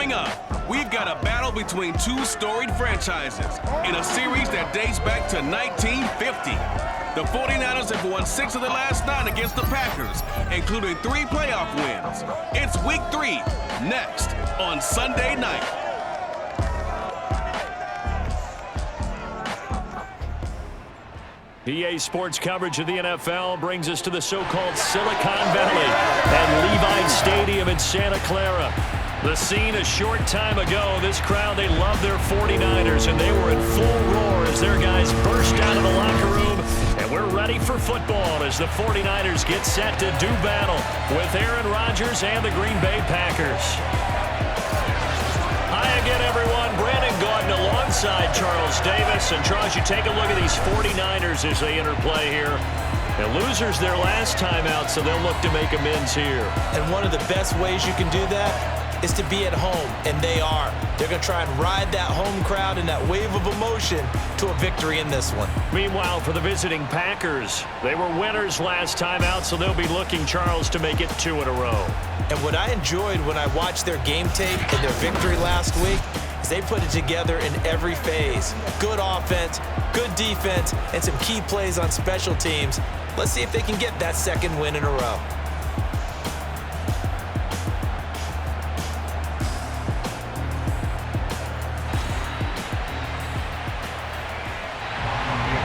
Coming up, we've got a battle between two storied franchises in a series that dates back to 1950. The 49ers have won 6 of the last 9 against the Packers, including 3 playoff wins. It's Week 3, next on Sunday night. EA Sports coverage of the NFL brings us to the so-called Silicon Valley at Levi's Stadium in Santa Clara. The scene a short time ago, this crowd, they love their 49ers, and they were in full roar as their guys burst out of the locker room. And we're ready for football as the 49ers get set to do battle with Aaron Rodgers and the Green Bay Packers. Hi again, everyone. Brandon Gaudin alongside Charles Davis. And Charles, you take a look at these 49ers as they interplay here. And losers their last time out, so they'll look to make amends here. And one of the best ways you can do that is to be at home, and they are. They're going to try and ride that home crowd and that wave of emotion to a victory in this one. Meanwhile, for the visiting Packers, they were winners last time out, so they'll be looking, Charles, to make it 2 in a row. And what I enjoyed when I watched their game tape and their victory last week is they put it together in every phase. Good offense, good defense, and some key plays on special teams. Let's see if they can get that second win in a row.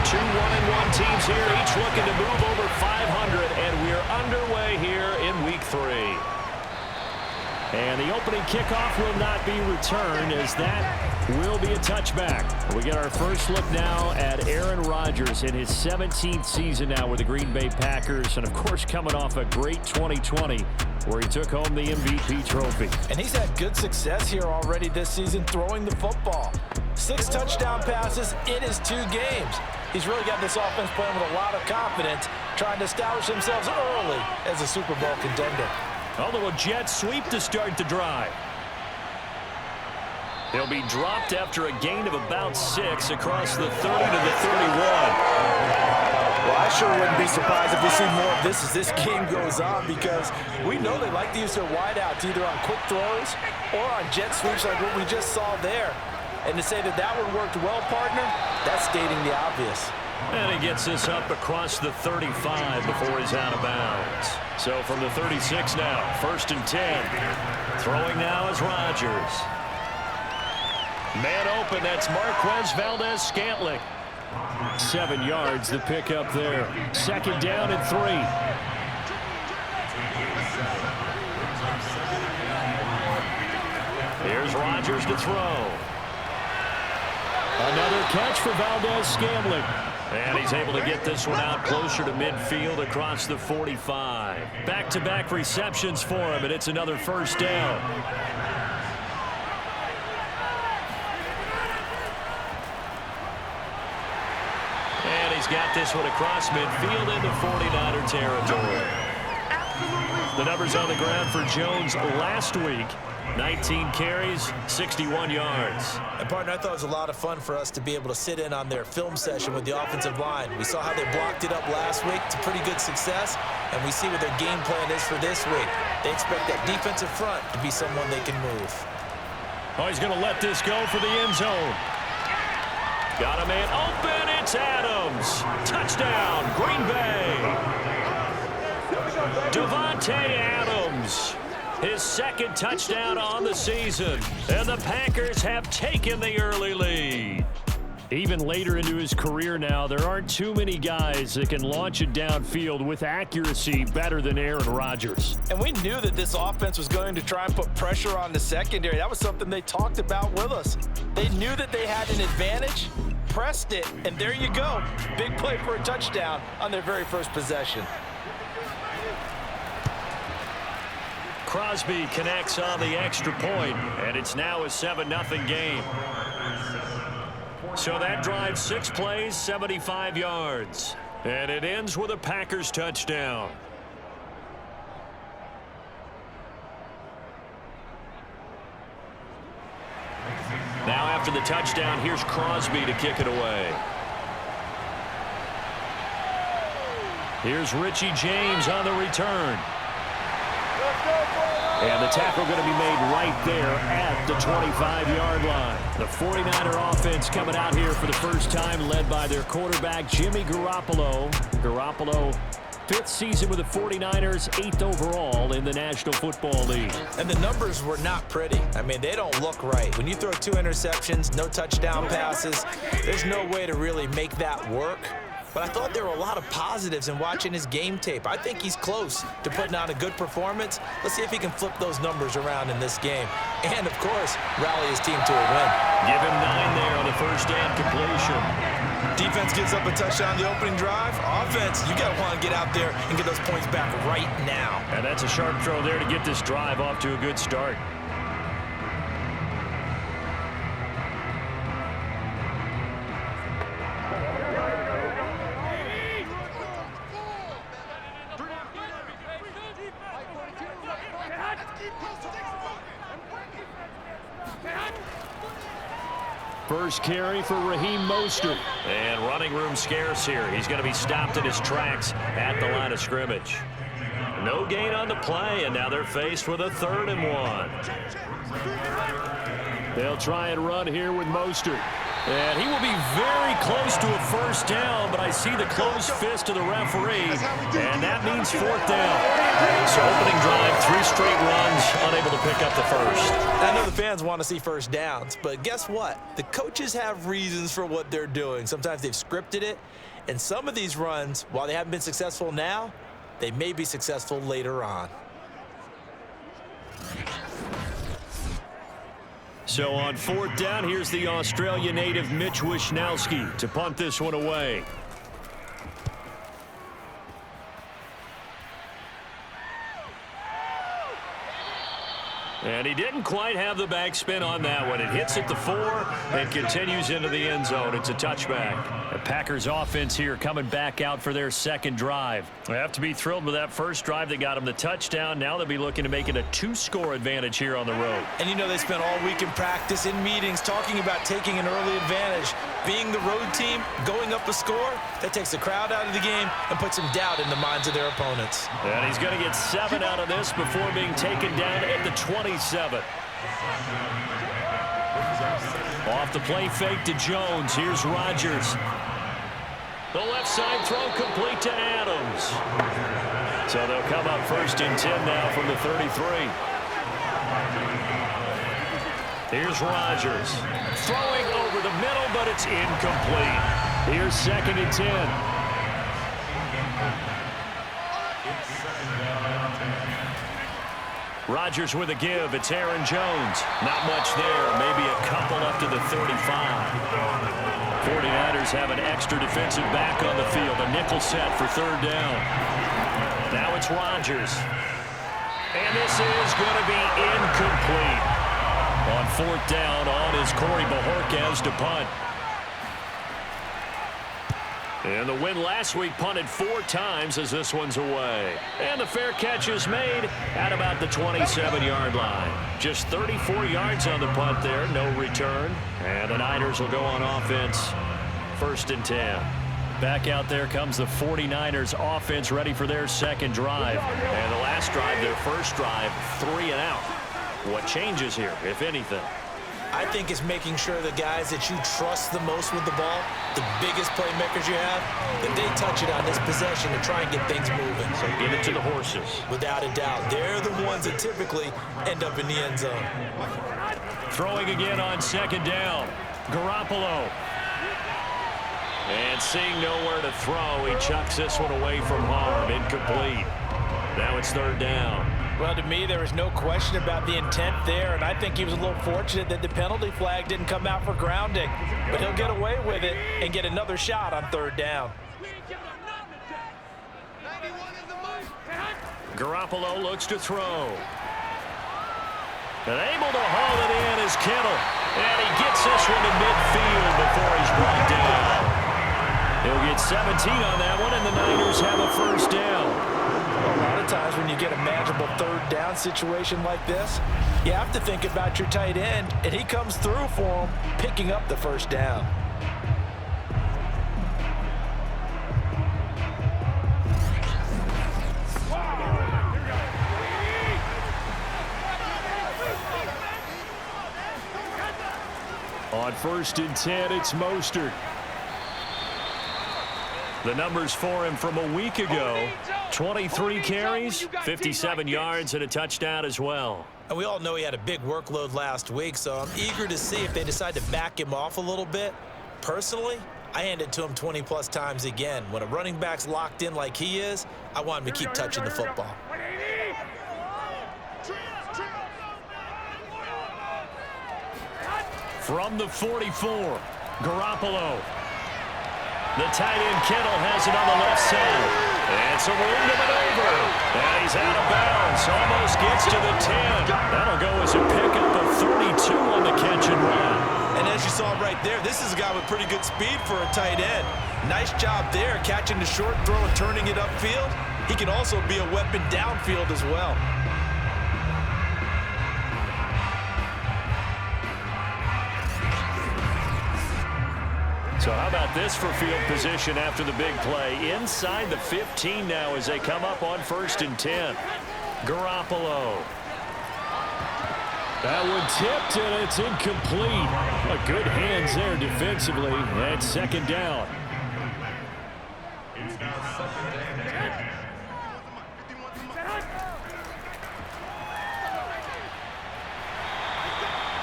Two 1-1 teams here, each looking to move over 500, and we're underway here in Week 3. And the opening kickoff will not be returned, as that will be a touchback. We get our first look now at Aaron Rodgers in his 17th season now with the Green Bay Packers, and of course coming off a great 2020 where he took home the MVP trophy. And he's had good success here already this season throwing the football. 6 touchdown passes in his 2 games. He's really got this offense playing with a lot of confidence, trying to establish themselves early as a Super Bowl contender. Although a jet sweep to start the drive. He'll be dropped after a gain of about 6 across the 30 to the 31. Well, I sure wouldn't be surprised if we see more of this as this game goes on, because we know they like to use their wideouts either on quick throws or on jet sweeps like what we just saw there. And to say that that one worked well, partner, that's stating the obvious. And he gets this up across the 35 before he's out of bounds. So from the 36 now, 1st and 10. Throwing now is Rodgers. Man open, that's Marquez Valdez-Scantling. 7 yards, the pickup there. 2nd down and 3. Here's Rodgers to throw. Another catch for Valdez-Scantling. And he's able to get this one out closer to midfield across the 45. Back-to-back receptions for him, and it's another 1st down. And he's got this one across midfield into 49er territory. The numbers on the ground for Jones last week. 19 carries, 61 yards. And, partner, I thought it was a lot of fun for us to be able to sit in on their film session with the offensive line. We saw how they blocked it up last week to pretty good success, and we see what their game plan is for this week. They expect that defensive front to be someone they can move. Oh, he's going to let this go for the end zone. Got a man open. It's Adams. Touchdown, Green Bay. Devontae Adams. His 2nd touchdown on the season. And the Packers have taken the early lead. Even later into his career now, there aren't too many guys that can launch it downfield with accuracy better than Aaron Rodgers. And we knew that this offense was going to try and put pressure on the secondary. That was something they talked about with us. They knew that they had an advantage, pressed it, and there you go. Big play for a touchdown on their very first possession. Crosby connects on the extra point, and it's now a 7-0 game. So that drives 6 plays, 75 yards. And it ends with a Packers touchdown. Now after the touchdown, here's Crosby to kick it away. Here's Richie James on the return. And the tackle going to be made right there at the 25-yard line. The 49er offense coming out here for the first time, led by their quarterback, Jimmy Garoppolo. Garoppolo, 5th season with the 49ers, 8th overall in the National Football League. And the numbers were not pretty. I mean, they don't look right. When you throw 2 interceptions, no touchdown passes, there's no way to really make that work. But I thought there were a lot of positives in watching his game tape. I think he's close to putting out a good performance. Let's see if he can flip those numbers around in this game. And, of course, rally his team to a win. Give him 9 there on the first down completion. Defense gives up a touchdown on the opening drive. Offense, you got to want to get out there and get those points back right now. And that's a sharp throw there to get this drive off to a good start. First carry for Raheem Mostert. And running room scarce here. He's going to be stopped in his tracks at the line of scrimmage. No gain on the play, and now they're faced with a 3rd and 1. They'll try and run here with Mostert. And he will be very close to a first down, but I see the closed fist of the referee, and that means 4th down. So opening drive, 3 straight runs, unable to pick up the first. I know the fans want to see first downs, but guess what? The coaches have reasons for what they're doing. Sometimes they've scripted it, and some of these runs, while they haven't been successful now, they may be successful later on. So on 4th down, here's the Australia native Mitch Wishnowsky to punt this one away. And he didn't quite have the backspin on that one. It hits at the 4 and continues into the end zone. It's a touchback. The Packers offense here coming back out for their 2nd drive. They have to be thrilled with that first drive. They got them the touchdown. Now they'll be looking to make it a 2-score advantage here on the road. And you know they spent all week in practice, in meetings, talking about taking an early advantage. Being the road team, going up a score, that takes the crowd out of the game and puts some doubt in the minds of their opponents. And he's going to get 7 out of this before being taken down at the 27. Off the play fake to Jones. Here's Rodgers. The left side throw complete to Adams. So they'll come up 1st and 10 now from the 33. Here's Rodgers. Throwing over the middle, but it's incomplete. Here's 2nd and 10. Rodgers with a give. It's Aaron Jones. Not much there. Maybe a couple up to the 35. 49ers have an extra defensive back on the field. A nickel set for 3rd down. Now it's Rodgers. And this is going to be incomplete. On 4th down, on is Corey Bojorquez to punt. And the win last week punted 4 times as this one's away. And the fair catch is made at about the 27-yard line. Just 34 yards on the punt there, no return. And the Niners will go on offense, 1st and 10. Back out there comes the 49ers offense ready for their 2nd drive. And the last drive, their first drive, 3 and out. What changes here, if anything? I think it's making sure the guys that you trust the most with the ball, the biggest playmakers you have, that they touch it on this possession to try and get things moving. So give it to the horses. Without a doubt. They're the ones that typically end up in the end zone. Throwing again on 2nd down. Garoppolo. And seeing nowhere to throw, he chucks this one away from harm. Incomplete. Now it's 3rd down. Well, to me, there was no question about the intent there, and I think he was a little fortunate that the penalty flag didn't come out for grounding. But he'll get away with it and get another shot on 3rd down. Garoppolo looks to throw. And able to haul it in is Kittle. And he gets this one to midfield before he's brought down. He'll get 17 on that one, and the Niners have a 1st down. A lot of times when you get a manageable 3rd down situation like this, you have to think about your tight end, and he comes through for him, picking up the 1st down. first and 10. It's Mostert. The numbers for him from a week ago: 23 carries, 57 yards, and a touchdown as well. And we all know he had a big workload last week, so I'm eager to see if they decide to back him off a little bit. Personally, I hand it to him 20-plus times again. When a running back's locked in like he is, I want him to keep touching the football. From the 44, Garoppolo. The tight end Kittle has it on the left side. And some room to maneuver. And he's out of bounds. Almost gets to the 10. That'll go as a pickup of 32 on the catch and run. And as you saw right there, this is a guy with pretty good speed for a tight end. Nice job there, catching the short throw and turning it upfield. He can also be a weapon downfield as well. So how about this for field position after the big play? Inside the 15 now as they come up on 1st and 10. Garoppolo. That one tipped, and it's incomplete. A good hands there defensively. And 2nd down.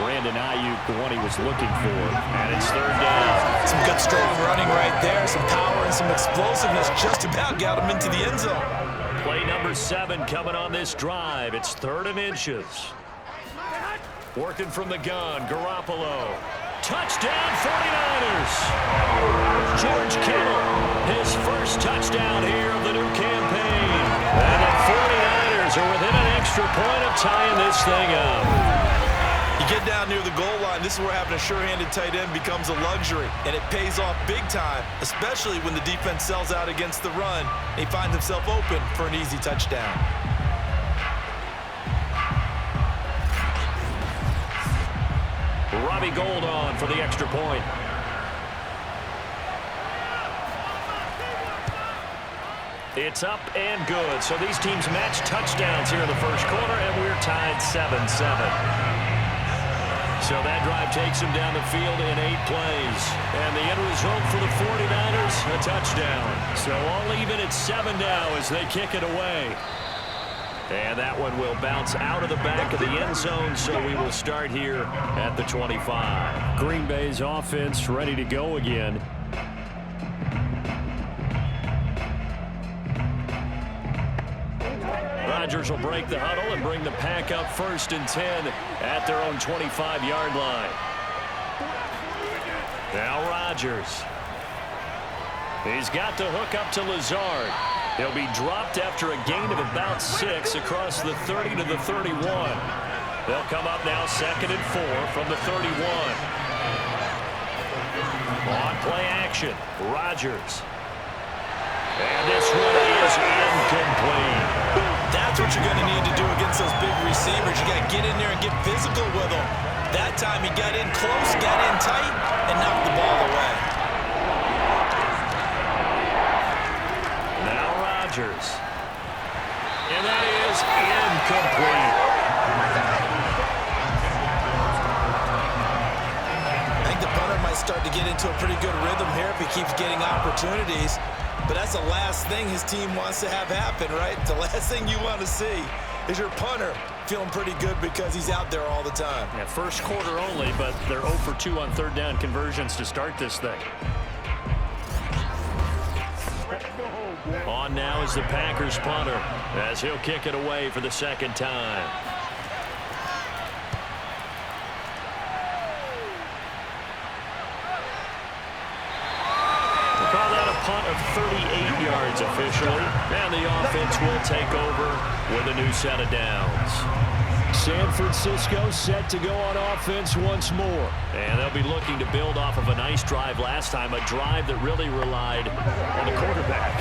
Brandon Ayuk, the one he was looking for, and it's 3rd down. Some good strong running right there, some power and some explosiveness just about got him into the end zone. Play number 7 coming on this drive. It's 3rd and inches. Working from the gun, Garoppolo. Touchdown, 49ers! George Kittle, his first touchdown here of the new campaign. And the 49ers are within an extra point of tying this thing up. You get down near the goal line, this is where having a sure-handed tight end becomes a luxury, and it pays off big time, especially when the defense sells out against the run, and he finds himself open for an easy touchdown. Robbie Gould on for the extra point. It's up and good. So these teams match touchdowns here in the first quarter, and we're tied 7-7. So that drive takes him down the field in 8 plays. And the end result for the 49ers, a touchdown. So all even at 7 now as they kick it away. And that one will bounce out of the back of the end zone, so we will start here at the 25. Green Bay's offense ready to go again. Rodgers will break the huddle and bring the pack up 1st and 10 at their own 25-yard line. Now Rodgers. He's got the hook up to Lazard. He'll be dropped after a gain of about 6 across the 30 to the 31. They'll come up now 2nd and 4 from the 31. On play action, Rodgers. And this one is incomplete. That's what you're going to need to do against those big receivers. You got to get in there and get physical with them. That time he got in close, got in tight, and knocked the ball away. Now Rodgers. And that is incomplete. I think the punter might start to get into a pretty good rhythm here if he keeps getting opportunities. But that's the last thing his team wants to have happen, right? The last thing you want to see is your punter feeling pretty good because he's out there all the time. Yeah, first quarter only, but they're 0 for 2 on 3rd down conversions to start this thing. On now is the Packers punter as he'll kick it away for the 2nd time. Punt of 38 yards officially, and the offense will take over with a new set of downs. San Francisco set to go on offense once more. And they'll be looking to build off of a nice drive last time, a drive that really relied on the quarterback.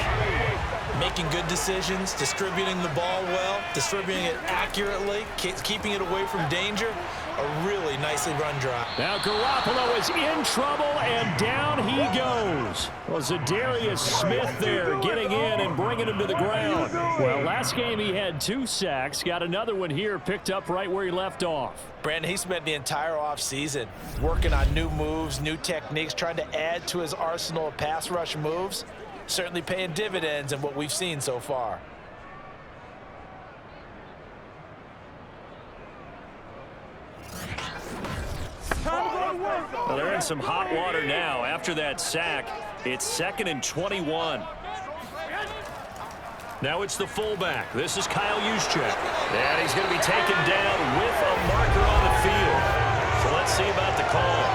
Making good decisions, distributing the ball well, distributing it accurately, keeping it away from danger. A really nicely run drive. Now Garoppolo is in trouble, and down he goes. Well, Zadarius Smith there getting in and bringing him to the ground. Well, last game he had 2 sacks. Got another one here, picked up right where he left off. Brandon, he spent the entire offseason working on new moves, new techniques, trying to add to his arsenal of pass rush moves. Certainly paying dividends in what we've seen so far. Well, they're in some hot water now. After that sack, it's 2nd and 21. Now it's the fullback. This is Kyle Juszczyk. And he's going to be taken down with a marker on the field. So let's see about the call.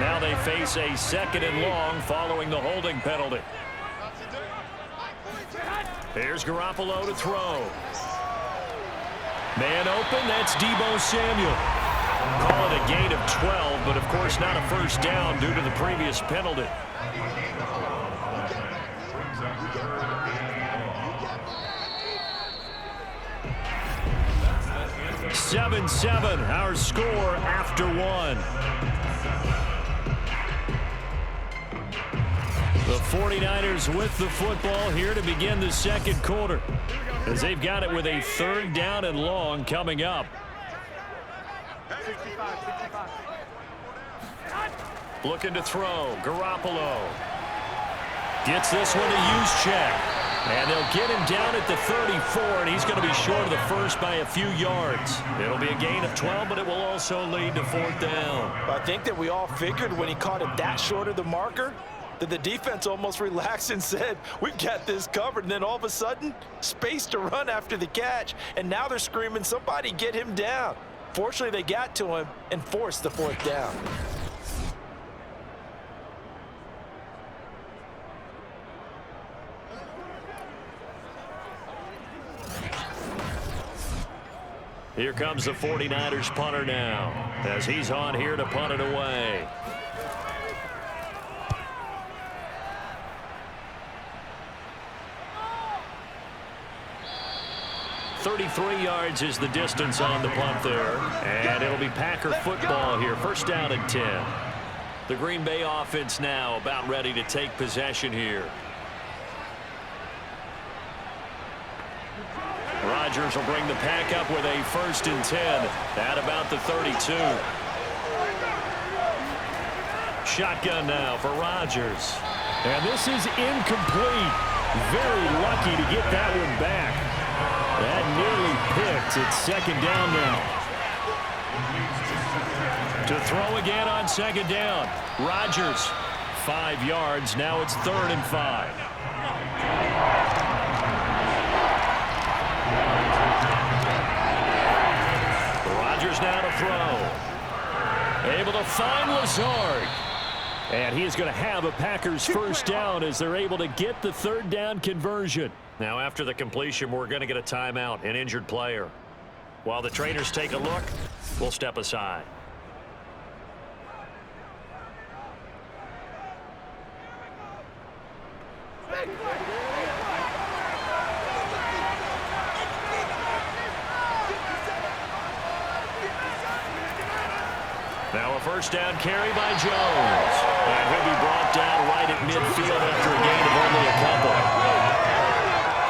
Now they face a 2nd and long following the holding penalty. Here's Garoppolo to throw. Man open, that's Deebo Samuel. Call it a gain of 12, but of course not a first down due to the previous penalty. 7-7, our score after 1. The 49ers with the football here to begin the 2nd quarter, as they've got it with a 3rd down and long coming up. Looking to throw. Garoppolo gets this one to Juszczyk. And they'll get him down at the 34, and he's going to be short of the first by a few yards. It'll be a gain of 12, but it will also lead to 4th down. I think that we all figured when he caught it that short of the marker that the defense almost relaxed and said, we've got this covered. And then all of a sudden, space to run after the catch. And now they're screaming, somebody get him down. Fortunately, they got to him and forced the 4th down. Here comes the 49ers punter now, as he's on here to punt it away. .33 yards is the distance on the punt there, and it'll be Packer football here. 1st down and 10. The Green Bay offense now about ready to take possession here. Rodgers will bring the pack up with a 1st and 10 at about the 32. Shotgun now for Rodgers. And this is incomplete. Very lucky to get that one back. That nearly picked. It's 2nd down now. To throw again on 2nd down. Rodgers, 5 yards. Now it's 3rd and 5. Now to throw. Able to find Lazard. And he is going to have a Packers 1st down as they're able to get the 3rd down conversion. Now after the completion, we're going to get a timeout, an injured player. While the trainers take a look, we'll step aside. Now a 1st down carry by Jones. And he'll be brought down right at midfield after a gain of only a couple.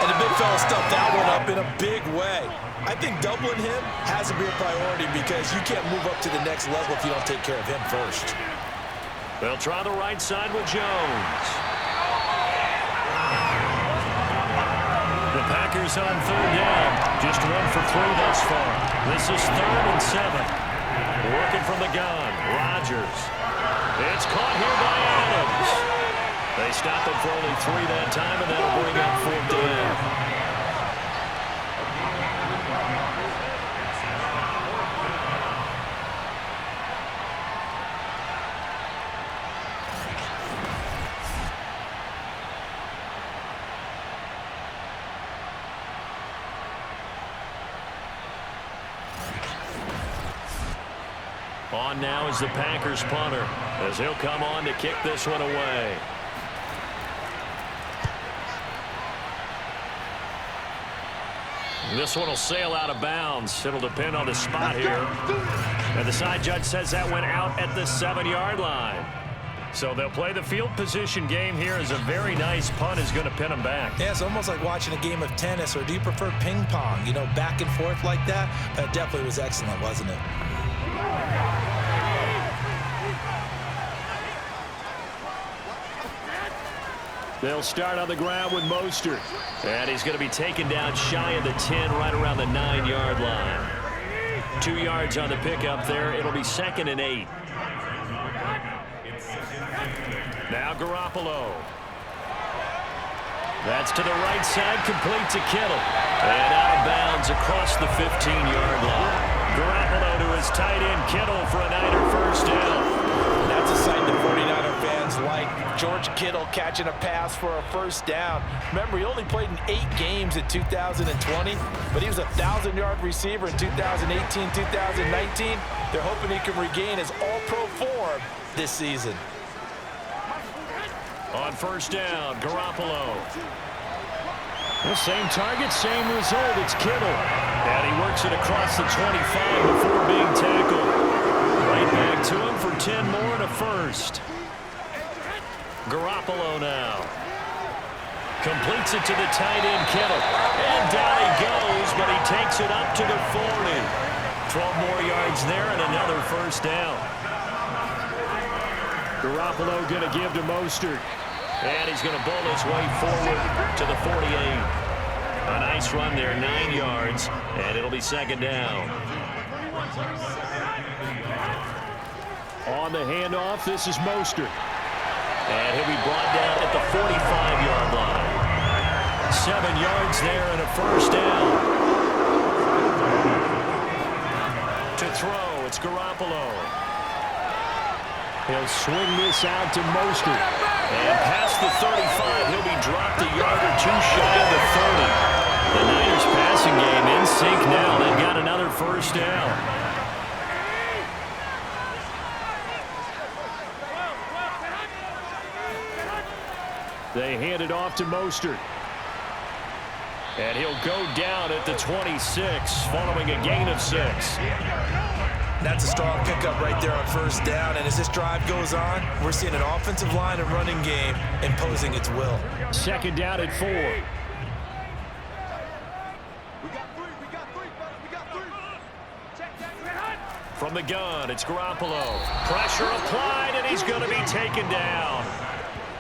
And the big fella stuffed that one up in a big way. I think doubling him has to be a priority because you can't move up to the next level if you don't take care of him first. They'll try the right side with Jones. The Packers on 3rd down. Just 1 for 3 thus far. This is 3rd and 7. Working from the gun, Rodgers. It's caught here by Adams. They stopped him for only 3 that time, and that'll bring up 4th down. On now is the Packers punter, as he'll come on to kick this one away. This one will sail out of bounds. It'll depend on the spot here. And the side judge says that went out at the 7-yard line. So they'll play the field position game here as a very nice punt is going to pin them back. Yeah, it's almost like watching a game of tennis, or do you prefer ping pong? You know, back and forth like that? That definitely was excellent, wasn't it? They'll start on the ground with Mostert. And he's going to be taken down shy of the 10, right around the 9-yard line. 2 yards on the pickup there. It'll be 2nd and 8. Now Garoppolo. That's to the right side, complete to Kittle. And out of bounds across the 15-yard line. Garoppolo to his tight end Kittle for a Niner first down. That's a sight the 49er fans like. George Kittle catching a pass for a first down. Remember, he only played in 8 games in 2020, but he was a 1,000-yard receiver in 2018, 2019. They're hoping he can regain his all-pro form this season. On first down, Garoppolo. The same target, same result. It's Kittle. And he works it across the 25 before being tackled. Right back to him for 10 more and a first. Garoppolo now. Completes it to the tight end, Kittle. And down he goes, but he takes it up to the 40. 12 more yards there and another first down. Garoppolo going to give to Mostert. And he's going to bowl his way forward to the 48. A nice run there, 9 yards, and it'll be 2nd down. On the handoff, this is Mostert. And he'll be brought down at the 45-yard line. 7 yards there and a first down. To throw, it's Garoppolo. He'll swing this out to Mostert. And past the 35, he'll be dropped a yard or two shy of the 30. The Niners passing game in sync now. They've got another first down. They hand it off to Mostert. And he'll go down at the 26, following a gain of 6. That's a strong pickup right there on first down. And as this drive goes on, we're seeing an offensive line and running game imposing its will. 2nd down at 4. From the gun, it's Garoppolo. Pressure applied, and he's going to be taken down.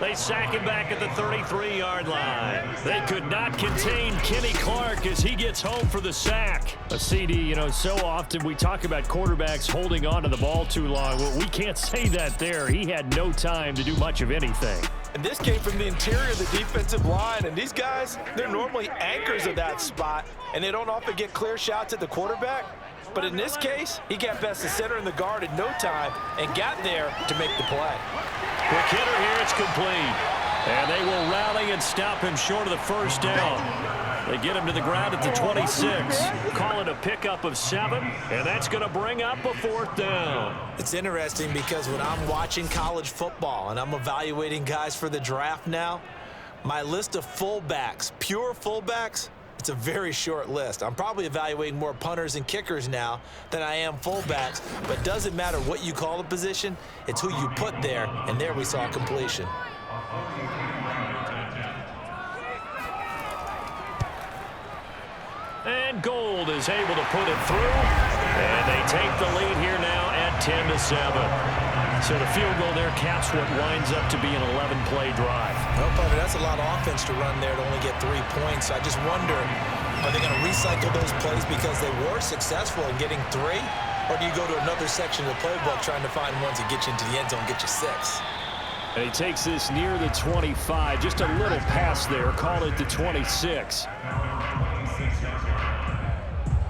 They sack him back at the 33-yard line. They could not contain Kenny Clark as he gets home for the sack. A CD, you know, so often we talk about quarterbacks holding on to the ball too long. Well, we can't say that there. He had no time to do much of anything. And this came from the interior of the defensive line. And these guys, they're normally anchors of that spot, and they don't often get clear shots at the quarterback. But in this case, he got past the center and the guard in no time and got there to make the play. Quick hitter here, it's complete. And they will rally and stop him short of the first down. They get him to the ground at the 26. Call it a pickup of 7, and that's going to bring up a 4th down. It's interesting because when I'm watching college football and I'm evaluating guys for the draft now, my list of fullbacks, pure fullbacks, it's a very short list. I'm probably evaluating more punters and kickers now than I am fullbacks, but it doesn't matter what you call the position, it's who you put there, and there we saw completion. And Gold is able to put it through, and they take the lead here now at 10-7. So the field goal there caps what winds up to be an 11-play drive. No, Bubba, that's a lot of offense to run there to only get 3 points. I just wonder, are they going to recycle those plays because they were successful in getting 3? Or do you go to another section of the playbook trying to find ones that get you into the end zone and get you 6? And he takes this near the 25. Just a little pass there. Call it the 26.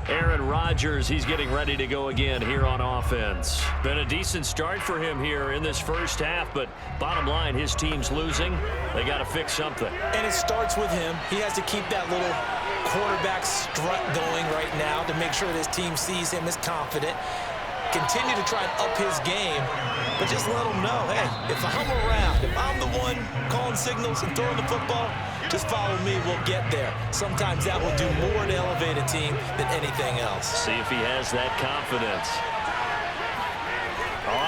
Aaron Rodgers, he's getting ready to go again here on offense. Been a decent start for him here in this first half, but bottom line, his team's losing. They got to fix something. And it starts with him. He has to keep that little quarterback strut going right now to make sure that his team sees him as confident. continue to try and up his game, but just let him know, hey, if I'm around, if I'm the one calling signals and throwing the football, just follow me, we'll get there. Sometimes that will do more to elevate a team than anything else. See if he has that confidence.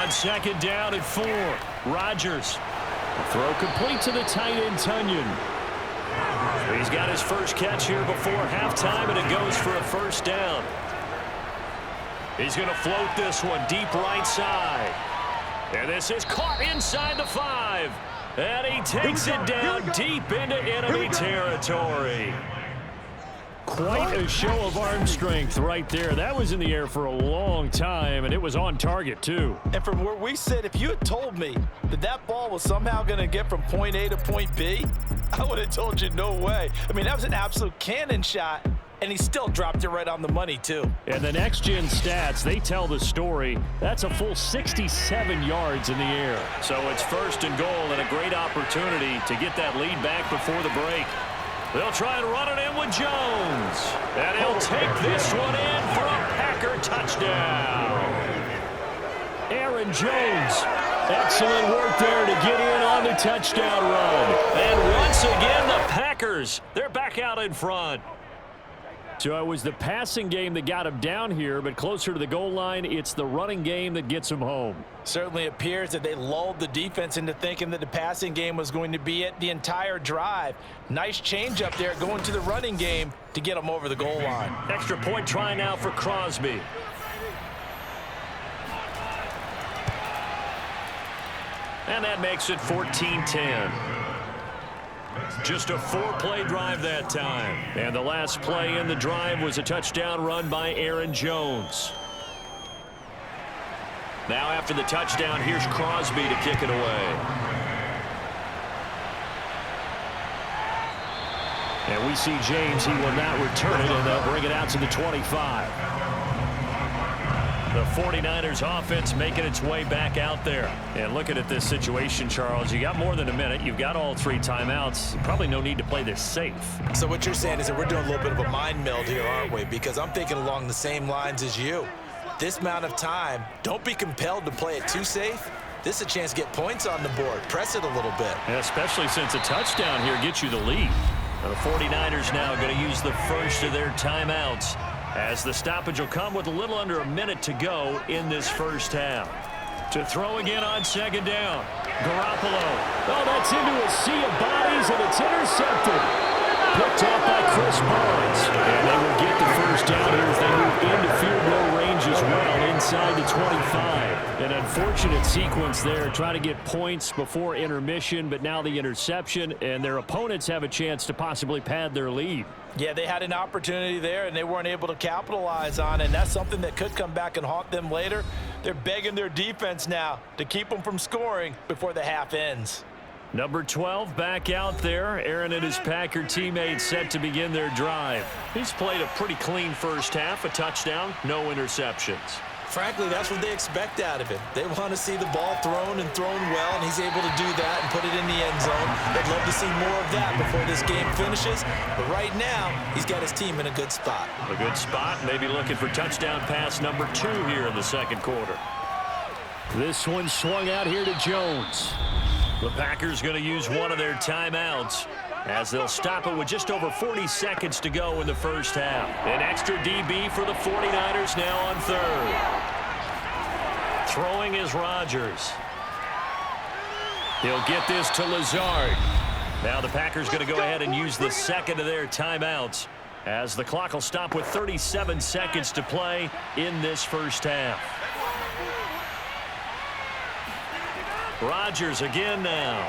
On second down at 4, Rodgers. Throw complete to the tight end, Tunyon. He's got his first catch here before halftime, and it goes for a first down. He's going to float this one deep right side. And this is caught inside the 5. And he takes it down deep into enemy territory. Quite a show of arm strength right there. That was in the air for a long time, and it was on target, too. And from where we sit, if you had told me that that ball was somehow going to get from point A to point B, I would have told you no way. I mean, that was an absolute cannon shot, and he still dropped it right on the money, too. And the next-gen stats, they tell the story. That's a full 67 yards in the air. So it's first and goal and a great opportunity to get that lead back before the break. They'll try and run it in with Jones. And he'll take this one in for a Packer touchdown. Aaron Jones. Excellent work there to get in on the touchdown run. And once again, the Packers, they're back out in front. So it was the passing game that got him down here, but closer to the goal line, it's the running game that gets him home. Certainly appears that they lulled the defense into thinking that the passing game was going to be it the entire drive. Nice change up there going to the running game to get them over the goal line. Extra point try now for Crosby. And that makes it 14-10. Just a 4-play drive that time. And the last play in the drive was a touchdown run by Aaron Jones. Now after the touchdown, here's Crosby to kick it away. And we see James, he will not return it, and they'll bring it out to the 25. The 49ers offense making its way back out there. And looking at this situation, Charles, you got more than a minute. You've got all 3 timeouts. Probably no need to play this safe. So what you're saying is that we're doing a little bit of a mind meld here, aren't we? Because I'm thinking along the same lines as you. This amount of time, don't be compelled to play it too safe. This is a chance to get points on the board. Press it a little bit. Yeah, especially since a touchdown here gets you the lead. Now the 49ers now going to use the first of their timeouts, as the stoppage will come with a little under a minute to go in this first half. To throw again on second down. Garoppolo. Oh, that's into a sea of bodies, and it's intercepted. Picked off by Chris Barnes. And they will get the first down here as they move into field goal range as well, inside the 25. An unfortunate sequence there, trying to get points before intermission, but now the interception, and their opponents have a chance to possibly pad their lead. Yeah, they had an opportunity there, and they weren't able to capitalize on it, and that's something that could come back and haunt them later. They're begging their defense now to keep them from scoring before the half ends. Number 12 back out there. Aaron and his Packer teammates set to begin their drive. He's played a pretty clean first half, a touchdown, no interceptions. Frankly, that's what they expect out of him. They want to see the ball thrown and thrown well, and he's able to do that and put it in the end zone. They'd love to see more of that before this game finishes. But right now, he's got his team in a good spot. A good spot, maybe looking for touchdown pass number 2 here in the second quarter. This one swung out here to Jones. The Packers going to use one of their timeouts, as they'll stop it with just over 40 seconds to go in the first half. An extra DB for the 49ers now on third. Throwing is Rodgers. He'll get this to Lazard. Now the Packers going to go ahead and use the second of their timeouts, as the clock will stop with 37 seconds to play in this first half. Rodgers again now.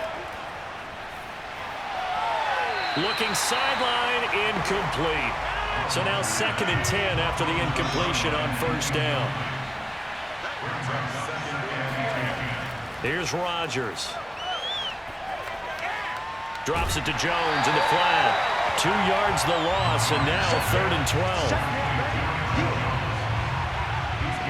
Looking sideline, incomplete. So now 2nd and 10 after the incompletion on first down. Here's Rodgers. Drops it to Jones in the flat. 2 yards the loss, and now 3rd and 12.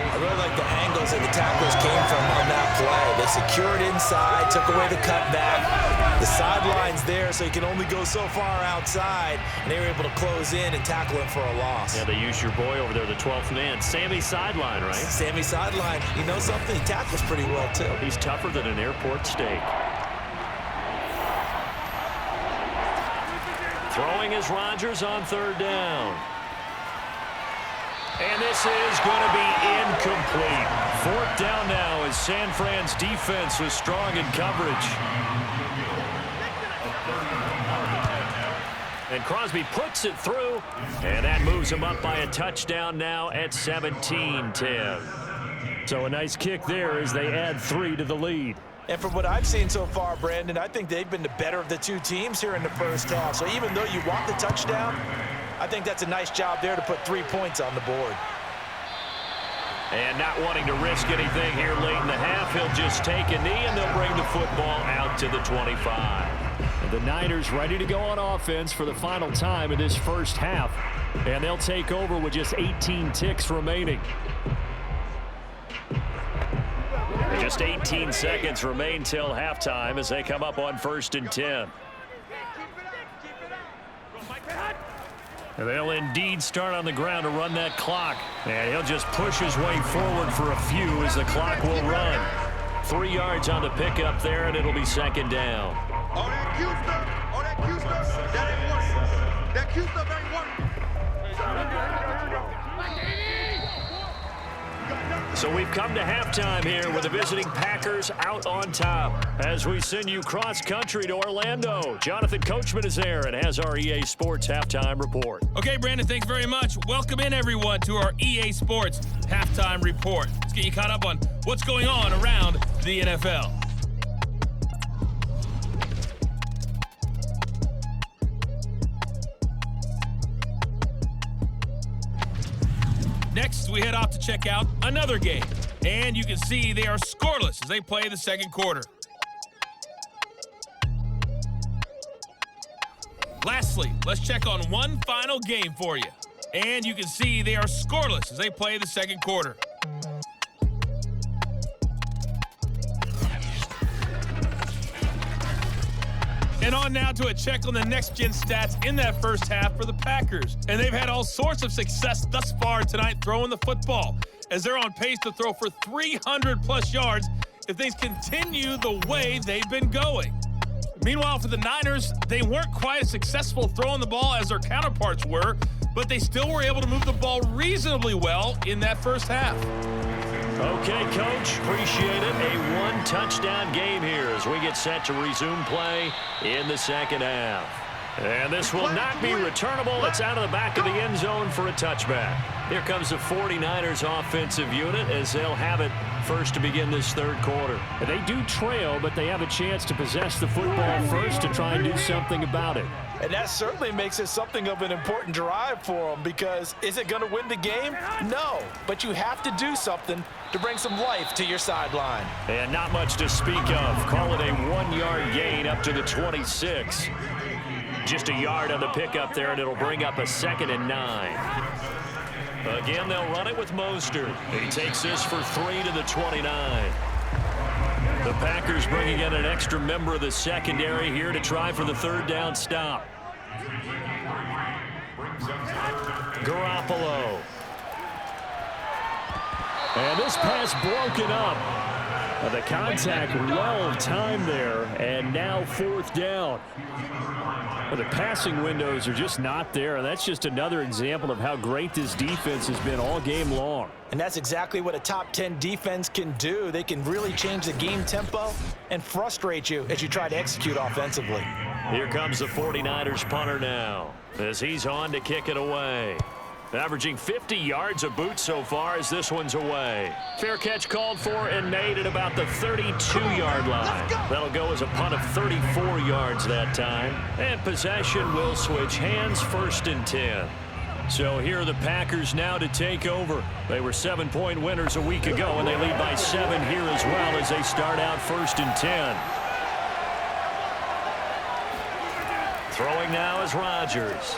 I really like the angles that the tacklers came from on that play. They secured inside, took away the cutback. The sideline's there, so you can only go so far outside, and they were able to close in and tackle him for a loss. Yeah, they used your boy over there, the 12th man. Sammy Sideline, right? Sammy Sideline. You know something? He tackles pretty well, too. He's tougher than an airport steak. Throwing is Rodgers on third down. And this is going to be incomplete. Fourth down now as San Fran's defense was strong in coverage. And Crosby puts it through, and that moves him up by a touchdown now at 17-10. So a nice kick there as they add 3 to the lead. And from what I've seen so far, Brandon, I think they've been the better of the two teams here in the first half. So even though you want the touchdown, I think that's a nice job there to put 3 points on the board. And not wanting to risk anything here late in the half, he'll just take a knee, and they'll bring the football out to the 25. The Niners ready to go on offense for the final time in this first half. And they'll take over with just 18 ticks remaining. Just 18 seconds remain till halftime as they come up on 1st and 10. They'll indeed start on the ground to run that clock. And he'll just push his way forward for a few as the clock will run. 3 yards on the pickup there, and it'll be 2nd down. So we've come to halftime here with the visiting Packers out on top. As we send you cross-country to Orlando, Jonathan Coachman is there and has our EA Sports Halftime Report. Okay, Brandon, thanks very much. Welcome in, everyone, to our EA Sports Halftime Report. Let's get you caught up on what's going on around the NFL. Next, we head off to check out another game. And you can see they are scoreless as they play the second quarter. Lastly, let's check on one final game for you. And you can see they are scoreless as they play the second quarter. And on now to a check on the next-gen stats in that first half for the Packers. And they've had all sorts of success thus far tonight throwing the football, as they're on pace to throw for 300-plus yards if things continue the way they've been going. Meanwhile, for the Niners, they weren't quite as successful throwing the ball as their counterparts were, but they still were able to move the ball reasonably well in that first half. Okay, Coach, appreciate it. A one-touchdown game here as we get set to resume play in the second half. And this will not be returnable. It's out of the back of the end zone for a touchback. Here comes the 49ers offensive unit as they'll have it first to begin this third quarter. They do trail, but they have a chance to possess the football first to try and do something about it. And that certainly makes it something of an important drive for them, because is it going to win the game? No, but you have to do something to bring some life to your sideline. And not much to speak of. Call it a 1-yard gain up to the 26. Just a yard on the pickup there, and it'll bring up a 2nd and 9. Again, they'll run it with Mostert. He takes this for 3 to the 29. The Packers bringing in an extra member of the secondary here to try for the third down stop. Garoppolo. And this pass broken up. The contact well timed there, and now 4th down. The passing windows are just not there, and that's just another example of how great this defense has been all game long. And that's exactly what a top 10 defense can do. They can really change the game tempo and frustrate you as you try to execute offensively. Here comes the 49ers punter now as he's on to kick it away. Averaging 50 yards a boot so far as this one's away. Fair catch called for and made at about the 32-yard line. That'll go as a punt of 34 yards that time. And possession will switch hands, 1st and 10. So here are the Packers now to take over. They were 7-point winners a week ago, and they lead by 7 here as well as they start out 1st and 10. Throwing now is Rodgers.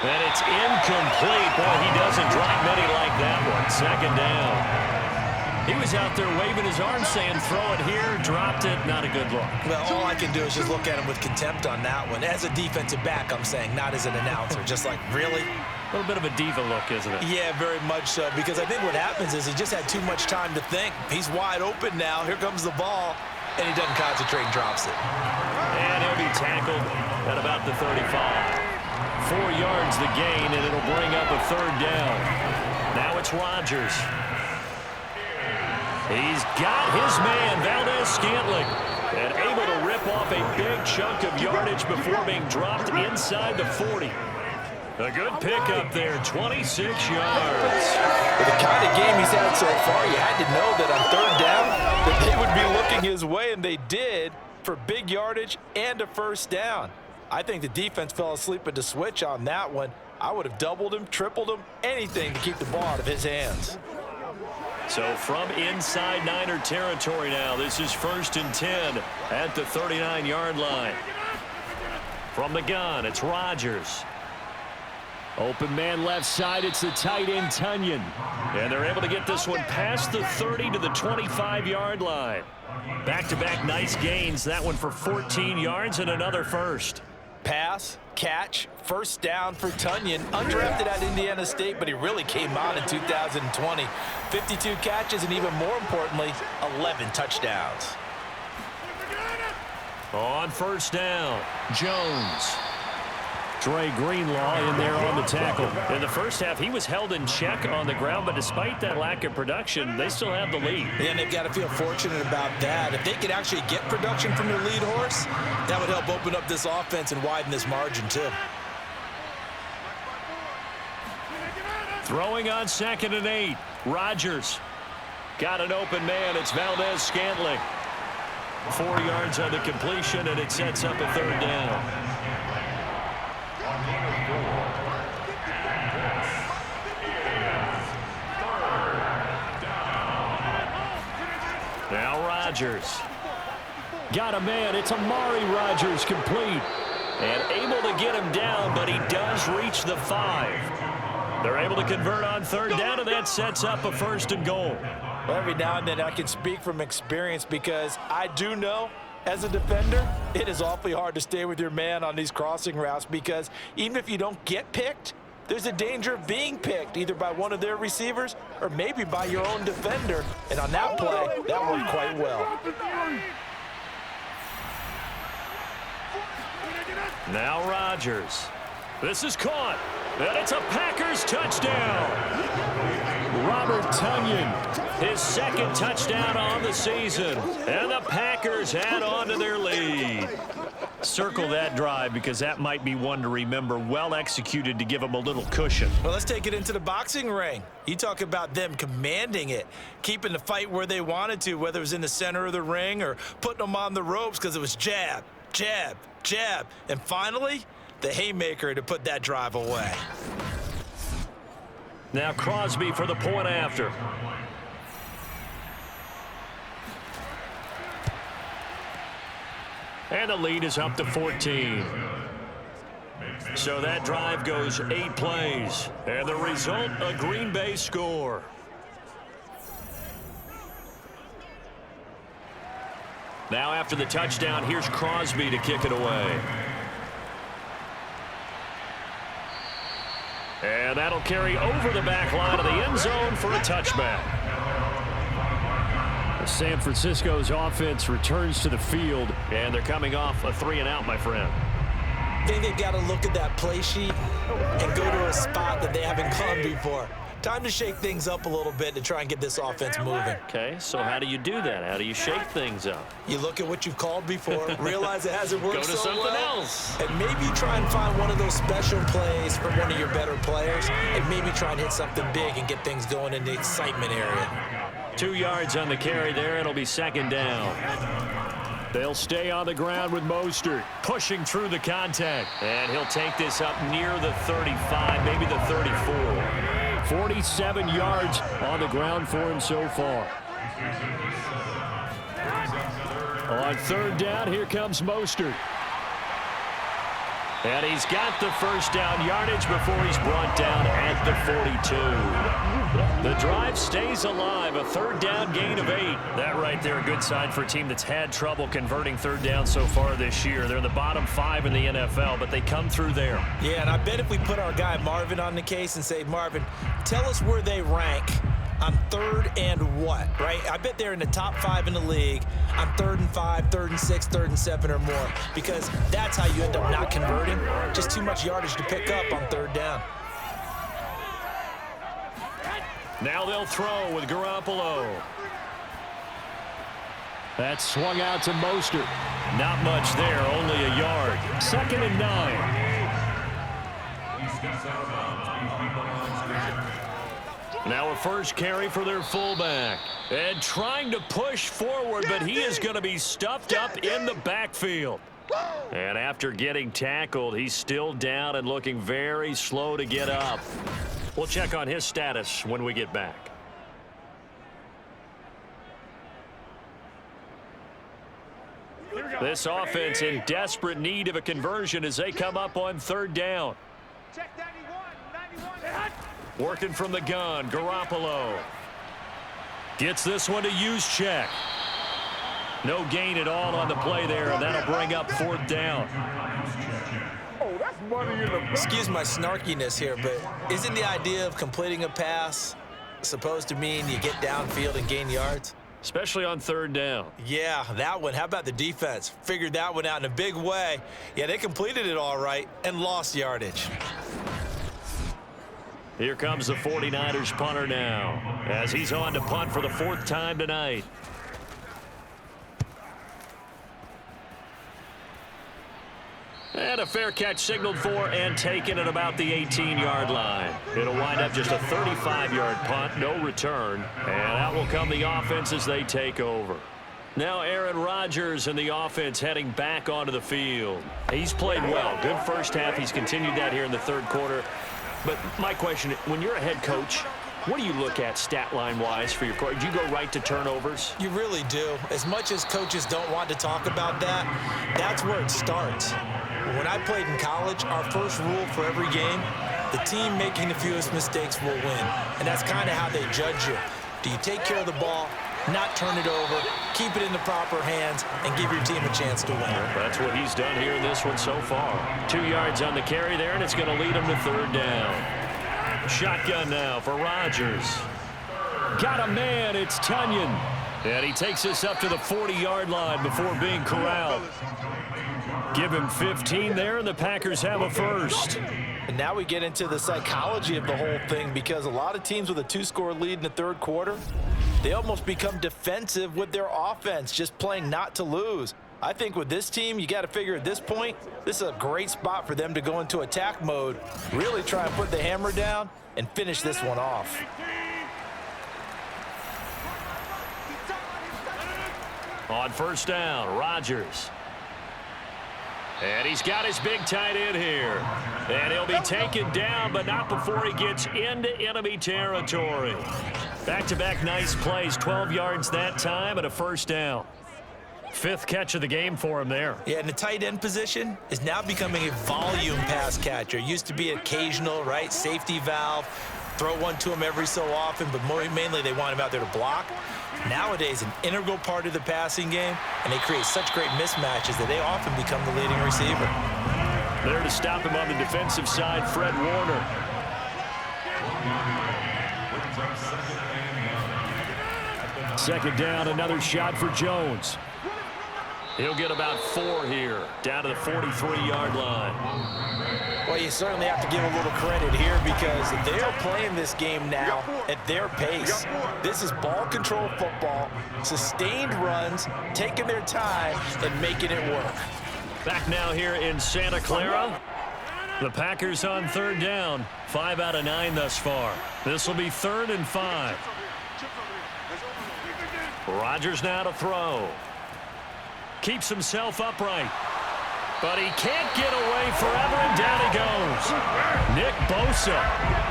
And it's incomplete. Boy, he doesn't drop many like that one. 2nd down. He was out there waving his arms saying, throw it here, dropped it, not a good look. Well, all I can do is just look at him with contempt on that one. As a defensive back, I'm saying, not as an announcer. Just like, really? A little bit of a diva look, isn't it? Yeah, very much so, because I think what happens is he just had too much time to think. He's wide open now. Here comes the ball, and he doesn't concentrate and drops it. And he'll be tackled at about the 35. 4 yards the gain, and it'll bring up a 3rd down. Now it's Rodgers. He's got his man, Valdez-Scantling, and able to rip off a big chunk of yardage before being dropped inside the 40. A good pickup there, 26 yards. With the kind of game he's had so far, you had to know that on 3rd down that they would be looking his way, and they did, for big yardage and a 1st down. I think the defense fell asleep at the switch on that one. I would have doubled him, tripled him, anything to keep the ball out of his hands. So from inside Niner territory now, this is 1st and 10 at the 39-yard line. From the gun, it's Rodgers. Open man left side, it's the tight end, Tunyon. And they're able to get this one past the 30 to the 25-yard line. Back-to-back nice gains, that one for 14 yards and another 1st. Pass, catch, 1st down for Tunyon. Undrafted at Indiana State, but he really came on in 2020. 52 catches, and even more importantly, 11 touchdowns. On 1st down, Jones. Dre Greenlaw in there on the tackle. In the first half, he was held in check on the ground, but despite that lack of production, they still have the lead. And they've got to feel fortunate about that. If they could actually get production from their lead horse, that would help open up this offense and widen this margin too. Throwing on 2nd and 8, Rodgers. Got an open man, it's Valdez-Scantling. 4 yards on the completion, and it sets up a 3rd down. Now Rodgers. Got a man, it's Amari Rodgers, complete. And able to get him down, but he does reach the 5. They're able to convert on 3rd down, and that sets up a 1st and goal. Well, every now and then I can speak from experience because I do know as a defender, it is awfully hard to stay with your man on these crossing routes because even if you don't get picked, there's a danger of being picked either by one of their receivers or maybe by your own defender. And on that play, that worked quite well. Now Rodgers. This is caught. And it's a Packers touchdown. Robert Tunyon. His 2nd touchdown on the season. And the Packers add on to their lead. Circle that drive because that might be one to remember. Well executed to give them a little cushion. Well, let's take it into the boxing ring. You talk about them commanding it, keeping the fight where they wanted to, whether it was in the center of the ring or putting them on the ropes because it was jab, jab, jab. And finally, the haymaker to put that drive away. Now Crosby for the point after. And the lead is up to 14. So that drive goes 8 plays. And the result, a Green Bay score. Now after the touchdown, here's Crosby to kick it away. And that'll carry over the back line of the end zone for a touchback. San Francisco's offense returns to the field. And they're coming off a 3-and-out, my friend. I think they've got to look at that play sheet and go to a spot that they haven't gone before. Time to shake things up a little bit to try and get this offense moving. Okay, so how do you do that? How do you shake things up? You look at what you've called before, realize it hasn't worked Go to so something well, else. and maybe try and find one of those special plays from one of your better players, and maybe try and hit something big and get things going in the excitement area. 2 yards on the carry there. It'll be 2nd down. They'll stay on the ground with Mostert. Pushing through the contact. And he'll take this up near the 35, maybe the 34. 47 yards on the ground for him so far. On 3rd down, here comes Mostert. And he's got the first down yardage before he's brought down at the 42. The drive stays alive, a third down gain of 8. That right there, a good sign for a team that's had trouble converting third down so far this year. They're in the bottom 5 in the NFL, but they come through there. Yeah, and I bet if we put our guy Marvin on the case and say, Marvin, tell us where they rank on third and what, right? I bet they're in the top 5 in the league on 3rd and 5, 3rd and 6, 3rd and 7 or more, because that's how you end up not converting. Just too much yardage to pick up on third down. Now they'll throw with Garoppolo. That swung out to Mostert. Not much there, only a yard. 2nd and 9. Now a first carry for their fullback. And trying to push forward, but he is going to be stuffed up in the backfield. And after getting tackled, he's still down and looking very slow to get up. We'll check on his status when we get back. This offense in desperate need of a conversion as they come up on third down. Working from the gun, Garoppolo. Gets this one to Juszczyk. No gain at all on the play there, and that'll bring up fourth down. Excuse my snarkiness here, but isn't the idea of completing a pass supposed to mean you get downfield and gain yards? Especially on third down. Yeah, that one. How about the defense? Figured that one out in a big way. Yeah, they completed it all right and lost yardage. Here comes the 49ers punter now, as he's on to punt for the 4th time tonight. And a fair catch signaled for and taken at about the 18-yard line. It'll wind up just a 35-yard punt, no return. And out will come the offense as they take over. Now Aaron Rodgers and the offense heading back onto the field. He's played well. Good first half. He's continued that here in the third quarter. But my question, when you're a head coach, what do you look at stat line-wise for your coach? Do you go right to turnovers? You really do. As much as coaches don't want to talk about that, that's where it starts. When I played in college, our first rule for every game, the team making the fewest mistakes will win. And that's kind of how they judge you. Do you take care of the ball, not turn it over, keep it in the proper hands, and give your team a chance to win? That's what he's done here in this one so far. 2 yards on the carry there, and it's going to lead him to third down. Shotgun now for Rodgers. Got a man, it's Tunyon. And he takes us up to the 40-yard line before being corralled. Give him 15 there, and the Packers have a first. And now we get into the psychology of the whole thing, because a lot of teams with a 2-score lead in the third quarter, they almost become defensive with their offense, just playing not to lose. I think with this team, you got to figure at this point, this is a great spot for them to go into attack mode, really try and put the hammer down and finish this one off. On first down, Rodgers. And he's got his big tight end here. And he'll be taken down, but not before he gets into enemy territory. Back-to-back nice plays, 12 yards that time and a first down. 5th catch of the game for him there. Yeah, and the tight end position is now becoming a volume pass catcher. Used to be occasional, right? Safety valve. Throw one to him every so often, but mainly they want him out there to block. Nowadays, an integral part of the passing game, and they create such great mismatches that they often become the leading receiver. There to stop him on the defensive side, Fred Warner. Second down, another shot for Jones. He'll get about 4 here, down to the 43-yard line. Well, you certainly have to give a little credit here, because they're playing this game now at their pace. This is ball control football, sustained runs, taking their time and making it work. Back now here in Santa Clara. The Packers on third down, 5 out of 9 thus far. This will be 3rd and 5. Rodgers now to throw. Keeps himself upright. But he can't get away forever, and down he goes. Nick Bosa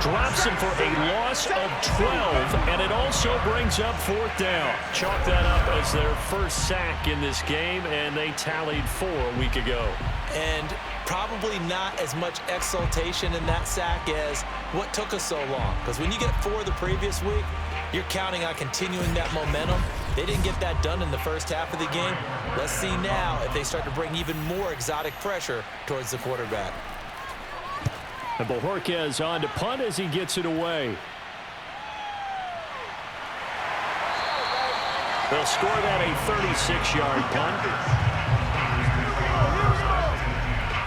drops him for a loss of 12, and it also brings up 4th down. Chalk that up as their first sack in this game, and they tallied 4 a week ago. And probably not as much exultation in that sack as what took us so long. Because when you get 4 the previous week, you're counting on continuing that momentum. They didn't get that done in the first half of the game. Let's see now if they start to bring even more exotic pressure towards the quarterback. And Bojorquez on to punt as he gets it away. They'll score that a 36-yard punt.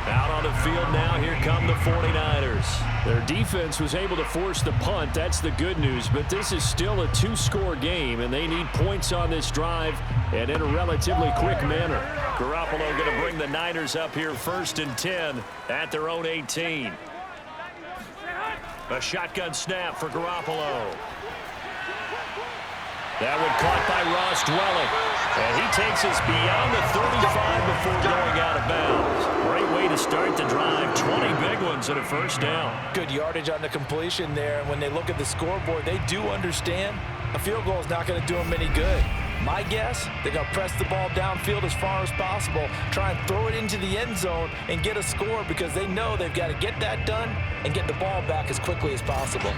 Out on the field now, here come the 49ers. Their defense was able to force the punt. That's the good news. But this is still a 2-score game, and they need points on this drive and in a relatively quick manner. Garoppolo going to bring the Niners up here 1st and 10 at their own 18. A shotgun snap for Garoppolo. That one caught by Ross Dwelling. And he takes us beyond the 35 before going out of bounds. Great way to start the drive. 20 big ones and a first down. Good yardage on the completion there. And when they look at the scoreboard, they do understand a field goal is not going to do them any good. My guess, they're going to press the ball downfield as far as possible, try and throw it into the end zone and get a score because they know they've got to get that done and get the ball back as quickly as possible.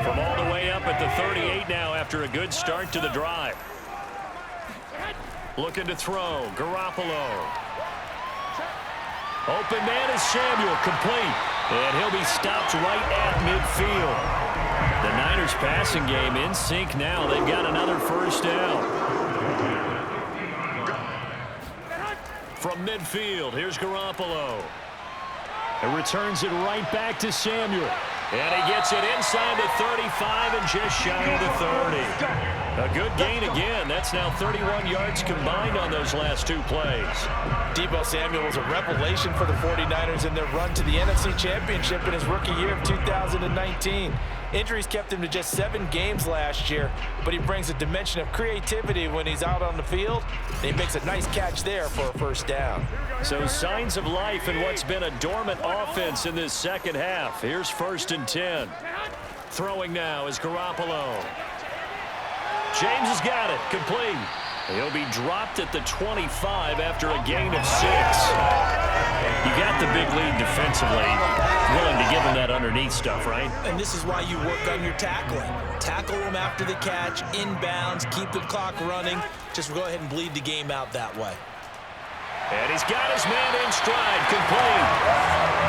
From all the way up at the 38 now after a good start to the drive. Looking to throw. Garoppolo. Open man is Samuel, complete. And he'll be stopped right at midfield. The Niners passing game in sync now. They've got another first down. From midfield, here's Garoppolo. And returns it right back to Samuel. And he gets it inside the 35 and just shy of the 30. A good gain again. That's now 31 yards combined on those last 2 plays. Deebo Samuel was a revelation for the 49ers in their run to the NFC Championship in his rookie year of 2019. Injuries kept him to just 7 games last year, but he brings a dimension of creativity when he's out on the field. And he makes a nice catch there for a first down. So signs of life in what's been a dormant offense in this second half. Here's 1st and 10. Throwing now is Garoppolo. James has got it, complete. He'll be dropped at the 25 after a gain of 6. You got the big lead defensively. Willing to give him that underneath stuff, right? And this is why you work on your tackling. Tackle him after the catch, inbounds, keep the clock running. Just go ahead and bleed the game out that way. And he's got his man in stride, complete.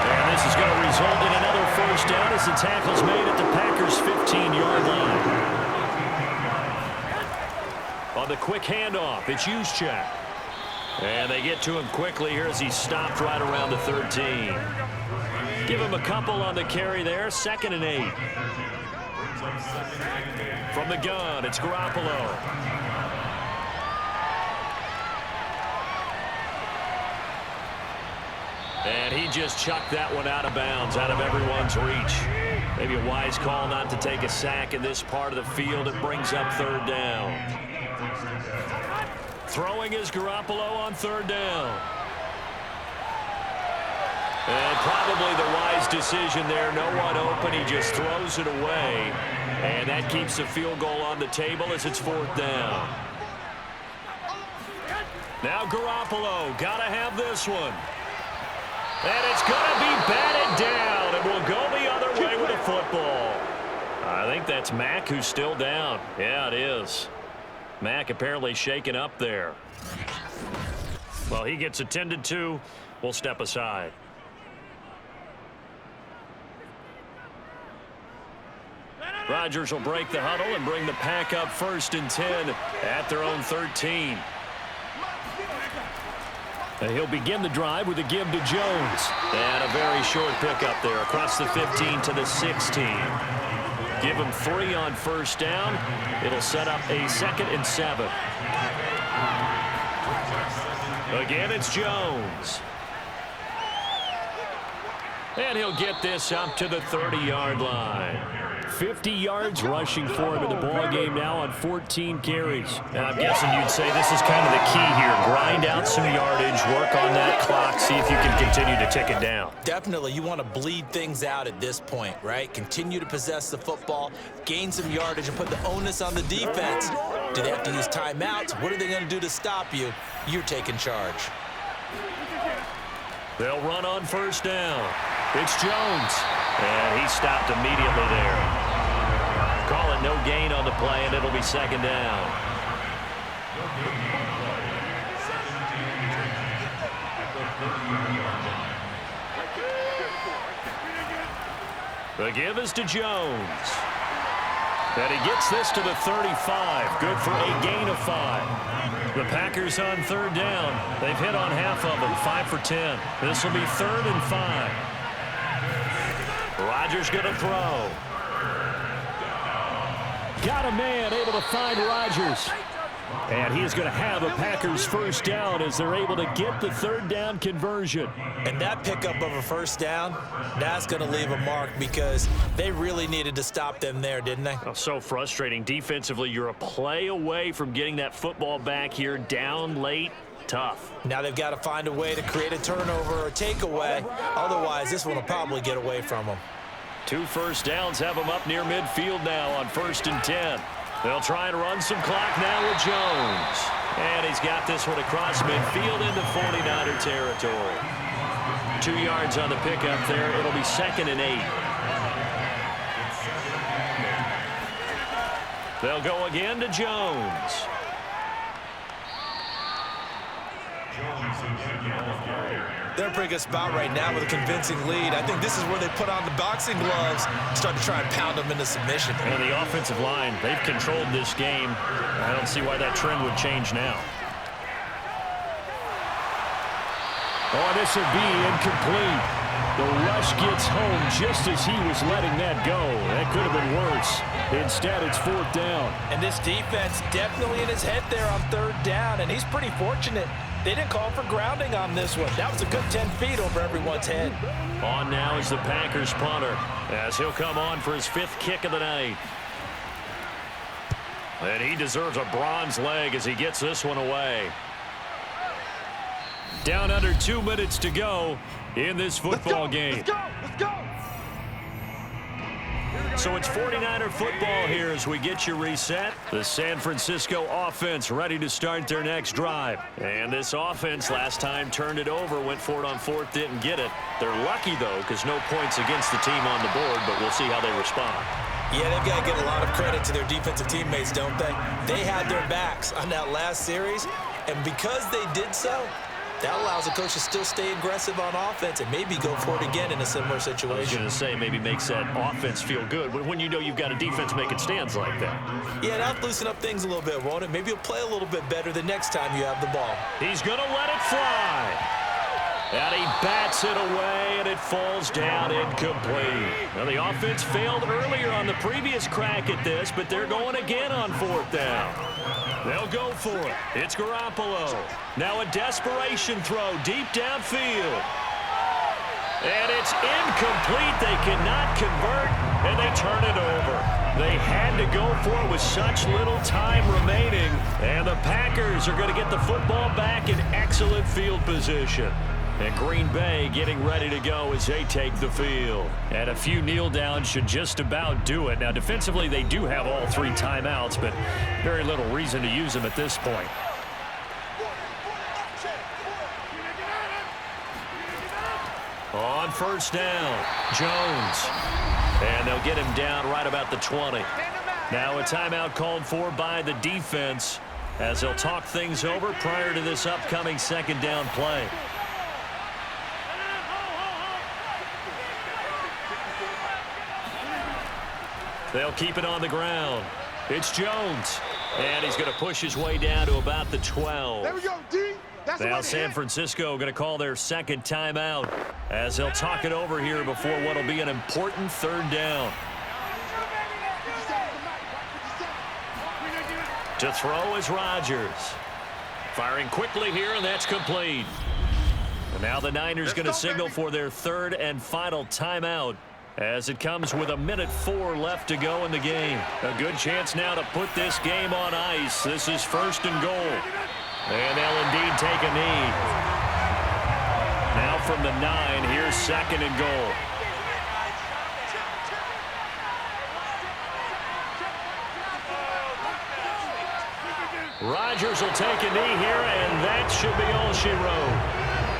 And this is going to result in another first down as the tackle's made at the Packers' 15-yard line. On the quick handoff, it's Juszczyk. And they get to him quickly here as he's stopped right around the 13. Give him a couple on the carry there, 2nd and 8. From the gun, it's Garoppolo. And he just chucked that one out of bounds, out of everyone's reach. Maybe a wise call not to take a sack in this part of the field. It brings up 3rd down. Throwing is Garoppolo on 3rd down. And probably the wise decision there. No one open. He just throws it away. And that keeps the field goal on the table as it's 4th down. Now Garoppolo. Got to have this one. And it's going to be batted down. And we'll go the other way with the football. I think that's Mack who's still down. Yeah, it is. Mack apparently shaken up there. Well, he gets attended to. We'll step aside. Rodgers will break the huddle and bring the Pack up 1st and 10 at their own 13. And he'll begin the drive with a give to Jones. And a very short pickup there across the 15 to the 16. Give him 3 on 1st down. It'll set up a 2nd and 7. Again, it's Jones. And he'll get this up to the 30-yard line. 50 yards rushing for him in the ball game now on 14 carries. And I'm guessing you'd say this is kind of the key here. Grind out some yardage, work on that clock, see if you can continue to tick it down. Definitely, you want to bleed things out at this point, right? Continue to possess the football, gain some yardage, and put the onus on the defense. Do they have to use timeouts? What are they going to do to stop you? You're taking charge. They'll run on first down. It's Jones. And he stopped immediately there. Call it no gain on the play, and it'll be second down. The give is to Jones. And he gets this to the 35. Good for a gain of 5. The Packers on third down. They've hit on half of them, 5 for 10. This will be 3rd and 5. Rodgers going to throw. Got a man able to find Rodgers. And he's going to have a Packers first down as they're able to get the third down conversion. And that pickup of a first down, that's going to leave a mark because they really needed to stop them there, didn't they? Oh, so frustrating. Defensively, you're a play away from getting that football back here, down late. Tough. Now they've got to find a way to create a turnover or takeaway. Otherwise, this one will probably get away from them. 2 first downs have them up near midfield now on 1st and 10. They'll try and run some clock now with Jones. And he's got this one across midfield into 49er territory. 2 yards on the pickup there. It'll be 2nd and 8. They'll go again to Jones. They're in a pretty good spot right now with a convincing lead. I think this is where they put on the boxing gloves, start to try and pound them into submission. And the offensive line, they've controlled this game. I don't see why that trend would change now. Oh, this will be incomplete. The rush gets home just as he was letting that go. That could have been worse. Instead, it's 4th down. And this defense definitely in his head there on 3rd down, and he's pretty fortunate. They didn't call for grounding on this one. That was a good 10 feet over everyone's head. On now is the Packers punter as he'll come on for his 5th kick of the night. And he deserves a bronze leg as he gets this one away. Down under 2 minutes to go in this football game. Let's go! Let's go! So it's 49er football here as we get you reset. The San Francisco offense ready to start their next drive. And this offense last time turned it over, went for it on 4th, didn't get it. They're lucky, though, because no points against the team on the board, but we'll see how they respond. Yeah, they've got to give a lot of credit to their defensive teammates, don't they? They had their backs on that last series, and because they did so, that allows the coach to still stay aggressive on offense and maybe go for it again in a similar situation. I was going to say maybe makes that offense feel good when you know you've got a defense making stands like that. Yeah, that'll loosen up things a little bit, won't it? Maybe you'll play a little bit better the next time you have the ball. He's going to let it fly. And he bats it away, and it falls down incomplete. Now, the offense failed earlier on the previous crack at this, but they're going again on 4th down. They'll go for it. It's Garoppolo. Now a desperation throw deep downfield. And it's incomplete. They cannot convert, and they turn it over. They had to go for it with such little time remaining. And the Packers are going to get the football back in excellent field position. And Green Bay getting ready to go as they take the field. And a few kneel downs should just about do it. Now, defensively, they do have all 3 timeouts, but very little reason to use them at this point. On 1st down, Jones. And they'll get him down right about the 20. Now a timeout called for by the defense as they'll talk things over prior to this upcoming 2nd down play. They'll keep it on the ground. It's Jones. And he's going to push his way down to about the 12. There we go, D. That's Now San Francisco going to call their 2nd timeout as they'll talk it over here before what will be an important 3rd down. To throw is Rodgers. Firing quickly here, and that's complete. And now the Niners going to signal for their 3rd and final timeout as it comes with 1:04 left to go in the game. A good chance now to put this game on ice. This is 1st and goal. And they'll indeed take a knee. Now from the 9, here's 2nd and goal. Rodgers will take a knee here, and that should be all she wrote.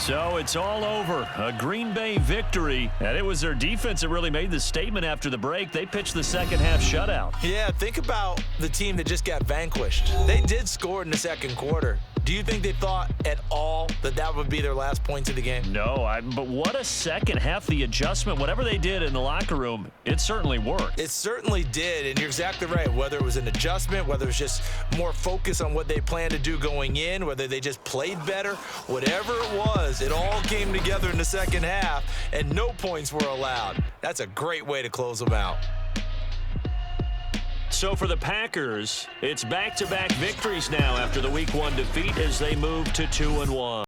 So it's all over. A Green Bay victory. And it was their defense that really made the statement after the break. They pitched the second half shutout. Yeah, think about the team that just got vanquished. They did score in the second quarter. Do you think they thought at all that that would be their last points of the game? No, but what a second half. The adjustment, whatever they did in the locker room, it certainly worked. It certainly did, and you're exactly right. Whether it was an adjustment, whether it was just more focus on what they planned to do going in, whether they just played better, whatever it was, it all came together in the second half, and no points were allowed. That's a great way to close them out. So for the Packers, it's back-to-back victories now after the Week 1 defeat as they move to 2-1.